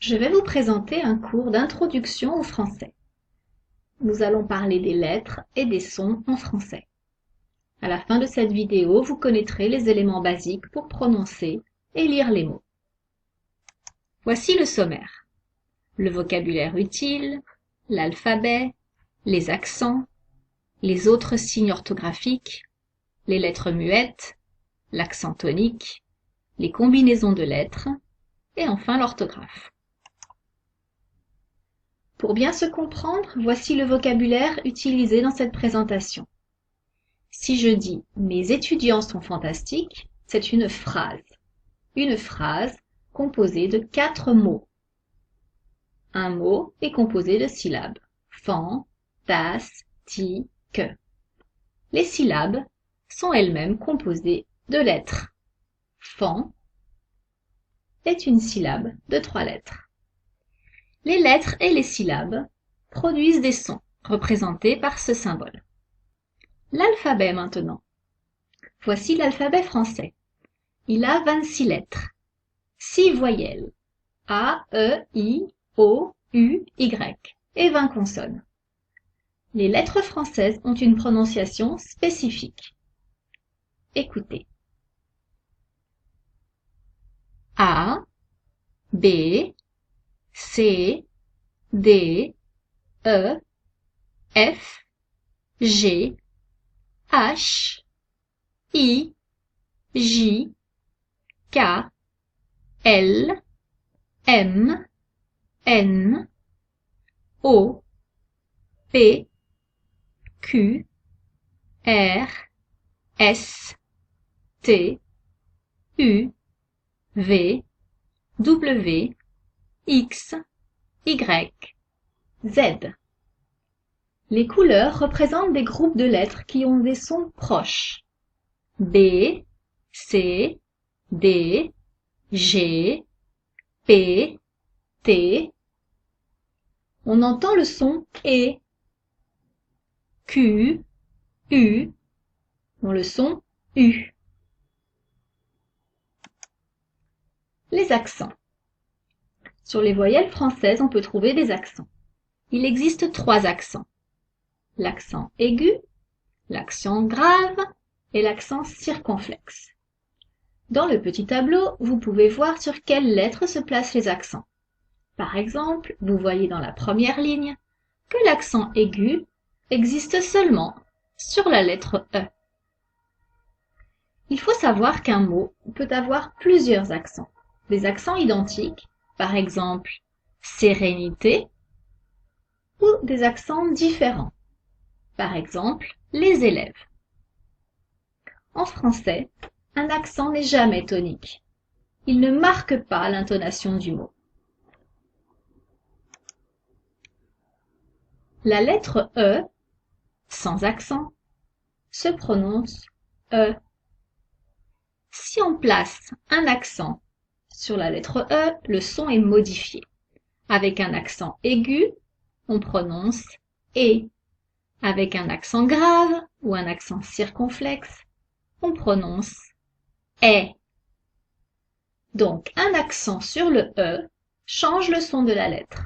Je vais vous présenter un cours d'introduction au français. Nous allons parler des lettres et des sons en français. À la fin de cette vidéo, vous connaîtrez les éléments basiques pour prononcer et lire les mots. Voici le sommaire. Le vocabulaire utile, l'alphabet, les accents, les autres signes orthographiques, les lettres muettes, l'accent tonique, les combinaisons de lettres et enfin l'orthographe. Pour bien se comprendre, voici le vocabulaire utilisé dans cette présentation. Si je dis « Mes étudiants sont fantastiques », c'est une phrase. Une phrase composée de 4 mots. Un mot est composé de syllabes. Fan, tas, ti, que. Les syllabes sont elles-mêmes composées de lettres. Fan est une syllabe de 3 lettres. Les lettres et les syllabes produisent des sons, représentés par ce symbole. L'alphabet maintenant. Voici l'alphabet français. Il a 26 lettres, 6 voyelles, A, E, I, O, U, Y, et 20 consonnes. Les lettres françaises ont une prononciation spécifique. Écoutez. A, B, C, D, E, F, G, H, I, J, K, L, M, N, O, P, Q, R, S, T, U, V, W, X, Y, Z. Les couleurs représentent des groupes de lettres qui ont des sons proches. B, C, D, G, P, T. On entend le son E. Q, U, ont le son U. Les accents. Sur les voyelles françaises, on peut trouver des accents. Il existe 3 accents. L'accent aigu, l'accent grave et l'accent circonflexe. Dans le petit tableau, vous pouvez voir sur quelles lettres se placent les accents. Par exemple, vous voyez dans la première ligne que l'accent aigu existe seulement sur la lettre E. Il faut savoir qu'un mot peut avoir plusieurs accents. Des accents identiques, par exemple sérénité, ou des accents différents. Par exemple, les élèves. En français, un accent n'est jamais tonique. Il ne marque pas l'intonation du mot. La lettre E, sans accent, se prononce E. Si on place un accent sur la lettre E, le son est modifié. Avec un accent aigu, on prononce E. Avec un accent grave ou un accent circonflexe, on prononce E. Donc, un accent sur le E change le son de la lettre.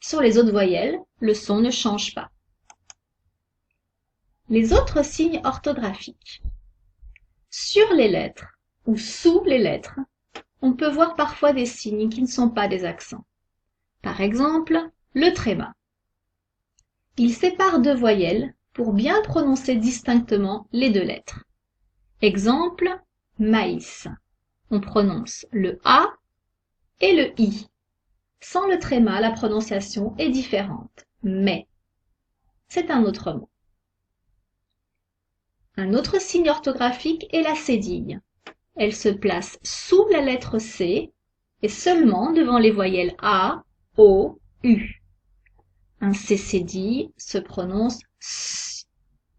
Sur les autres voyelles, le son ne change pas. Les autres signes orthographiques. Sur les lettres ou sous les lettres, on peut voir parfois des signes qui ne sont pas des accents. Par exemple, le tréma. Il sépare 2 voyelles pour bien prononcer distinctement les 2 lettres. Exemple, maïs. On prononce le A et le I. Sans le tréma, la prononciation est différente. Mais, c'est un autre mot. Un autre signe orthographique est la cédille. Elle se place sous la lettre C et seulement devant les voyelles A, O, U. Un C cédille se prononce S,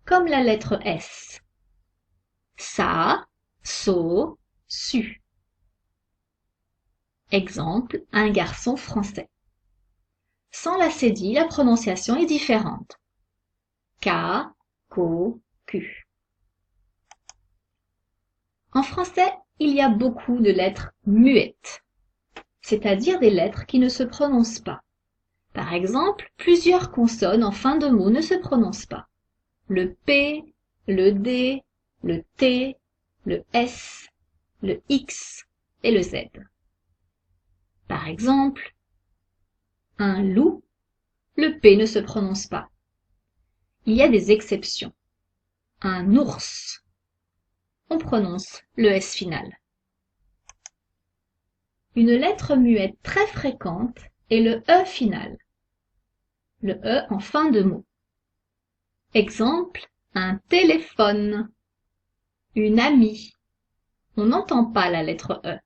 comme la lettre S. Sa, so, su. Exemple, un garçon français. Sans la cédille, la prononciation est différente. K, ko, Q. En français, il y a beaucoup de lettres muettes. c'est-à-dire des lettres qui ne se prononcent pas. Par exemple, plusieurs consonnes en fin de mot ne se prononcent pas. Le P, le D, le T, le S, le X et le Z. Par exemple, un loup, le P ne se prononce pas. Il y a des exceptions. Un ours, on prononce le S final. Une lettre muette très fréquente est le E final. Le E en fin de mot. Exemple, un téléphone, une amie. On n'entend pas la lettre E.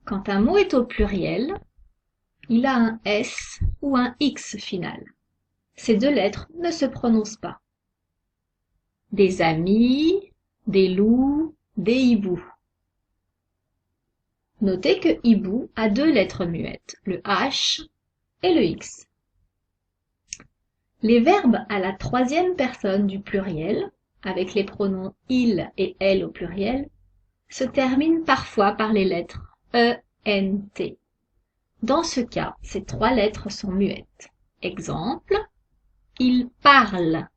Quand un mot est au pluriel, il a un S ou un X final. Ces deux lettres ne se prononcent pas. Des amis, des loups, des hiboux. Notez que hibou a deux lettres muettes, le H et le X. Les verbes à la troisième personne du pluriel, avec les pronoms il et elle au pluriel, se terminent parfois par les lettres E, N, T. Dans ce cas, ces trois lettres sont muettes. Exemple, il parle.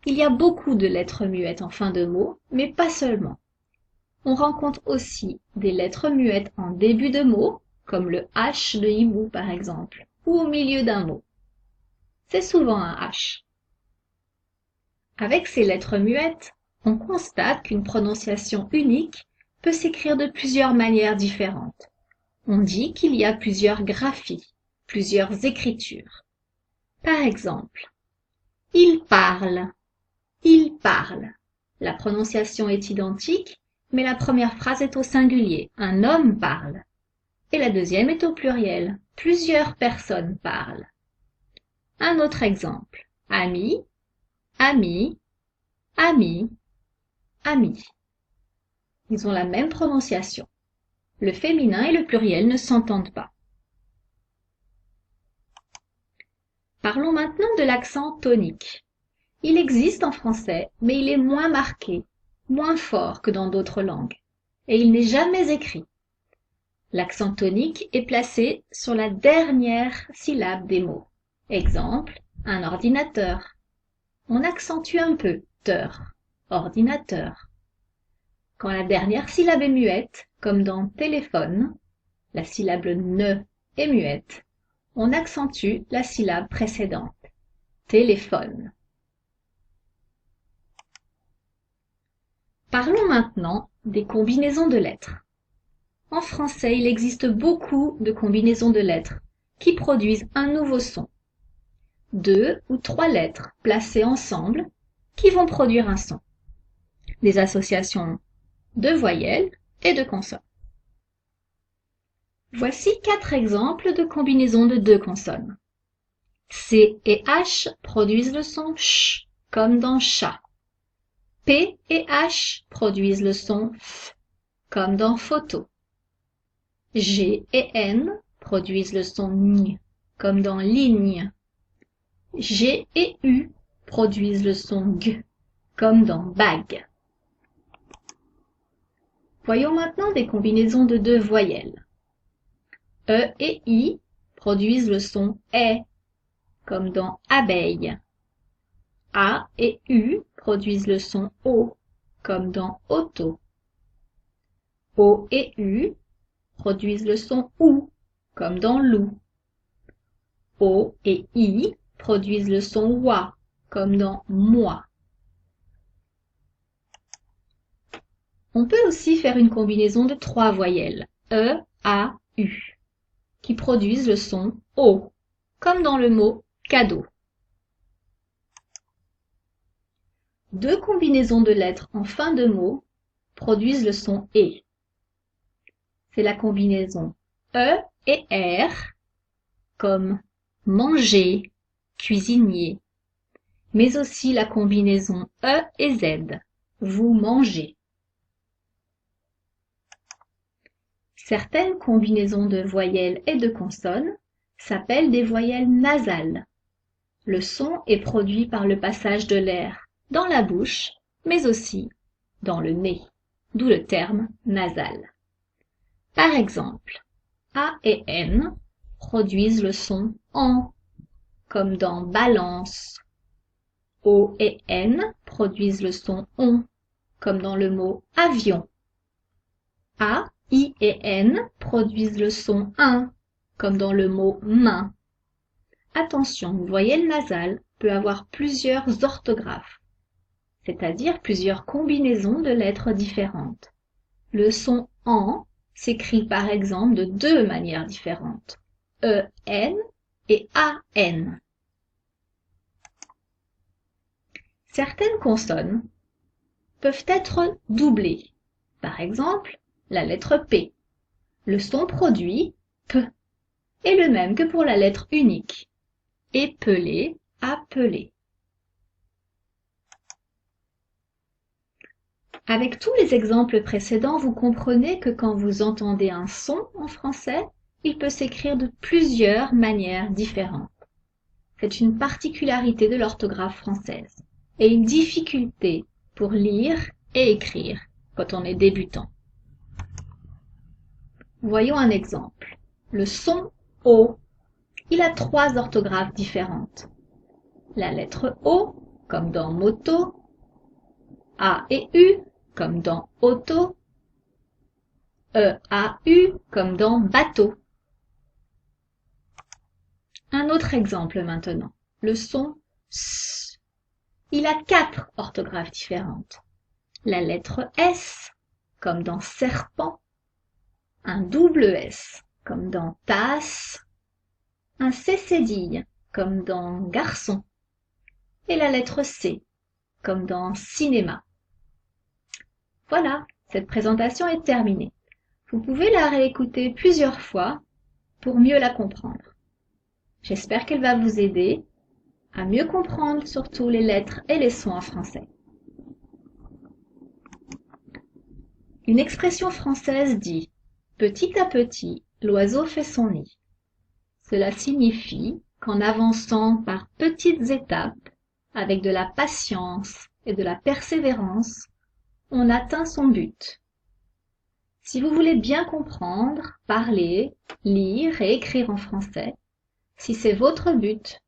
Il y a beaucoup de lettres muettes en fin de mot, mais pas seulement. On rencontre aussi des lettres muettes en début de mot, comme le H de hibou par exemple, ou au milieu d'un mot. C'est souvent un H. Avec ces lettres muettes, on constate qu'une prononciation unique peut s'écrire de plusieurs manières différentes. On dit qu'il y a plusieurs graphies, plusieurs écritures. Par exemple, il parle, il parle. La prononciation est identique, mais la première phrase est au singulier, un homme parle. Et la deuxième est au pluriel, plusieurs personnes parlent. Un autre exemple, ami, ami, ami, ami. Ils ont la même prononciation. Le féminin et le pluriel ne s'entendent pas. Parlons maintenant de l'accent tonique. Il existe en français, mais il est moins marqué, moins fort que dans d'autres langues, et il n'est jamais écrit. L'accent tonique est placé sur la dernière syllabe des mots. Exemple, un ordinateur. On accentue un peu, teur, ordinateur. Quand la dernière syllabe est muette, comme dans téléphone, la syllabe ne est muette, on accentue la syllabe précédente, téléphone. Parlons maintenant des combinaisons de lettres. En français, il existe beaucoup de combinaisons de lettres qui produisent un nouveau son. 2 ou 3 lettres placées ensemble qui vont produire un son. Des associations de voyelles et de consonnes. Voici 4 exemples de combinaisons de 2 consonnes. C et H produisent le son ch, comme dans chat. P et H produisent le son f, comme dans photo. G et N produisent le son ng, comme dans ligne. G et U produisent le son g, comme dans bague. Voyons maintenant des combinaisons de 2 voyelles. E et I produisent le son E, comme dans abeille. A et U produisent le son O, comme dans auto. O et U produisent le son OU, comme dans loup. O et I produisent le son OUA, comme dans moi. On peut aussi faire une combinaison de 3 voyelles, E, A, U, qui produisent le son O, comme dans le mot cadeau. 2 combinaisons de lettres en fin de mot produisent le son E. C'est la combinaison E et R, comme manger, cuisinier, mais aussi la combinaison E et Z, vous mangez. Certaines combinaisons de voyelles et de consonnes s'appellent des voyelles nasales. Le son est produit par le passage de l'air dans la bouche, mais aussi dans le nez. d'où le terme nasal. Par exemple, A et N produisent le son en, comme dans balance. O et N produisent le son on, comme dans le mot avion. A, I et N produisent le son un, comme dans le mot main. Attention, vous voyez, le nasal peut avoir plusieurs orthographes, c'est-à-dire plusieurs combinaisons de lettres différentes. Le son en s'écrit par exemple de deux manières différentes, E-N et A-N. Certaines consonnes peuvent être doublées. Par exemple, la lettre P. Le son produit, P, est le même que pour la lettre unique. Épeler, appeler. Avec tous les exemples précédents, vous comprenez que quand vous entendez un son en français, il peut s'écrire de plusieurs manières différentes. C'est une particularité de l'orthographe française et une difficulté pour lire et écrire quand on est débutant. Voyons un exemple. Le son O. Il a trois orthographes différentes. La lettre O, comme dans moto, A et U, comme dans auto, E-A-U, comme dans bateau. Un autre exemple maintenant. Le son S. Il a quatre orthographes différentes. La lettre S, comme dans serpent, un double S, comme dans tasse, un C cédille, comme dans garçon, et la lettre C, comme dans cinéma. Voilà, cette présentation est terminée. Vous pouvez la réécouter plusieurs fois pour mieux la comprendre. J'espère qu'elle va vous aider à mieux comprendre surtout les lettres et les sons en français. Une expression française dit « Petit à petit, l'oiseau fait son nid ». Cela signifie qu'en avançant par petites étapes, avec de la patience et de la persévérance, on atteint son but. Si vous voulez bien comprendre, parler, lire et écrire en français, si c'est votre but,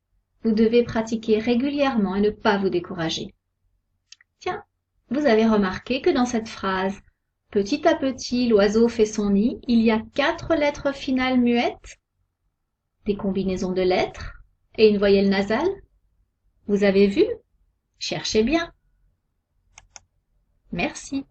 vous devez pratiquer régulièrement et ne pas vous décourager. Tiens, vous avez remarqué que dans cette phrase « Petit à petit, l'oiseau fait son nid », il y a 4 lettres finales muettes, des combinaisons de lettres et une voyelle nasale. Vous avez vu? Cherchez bien. Merci.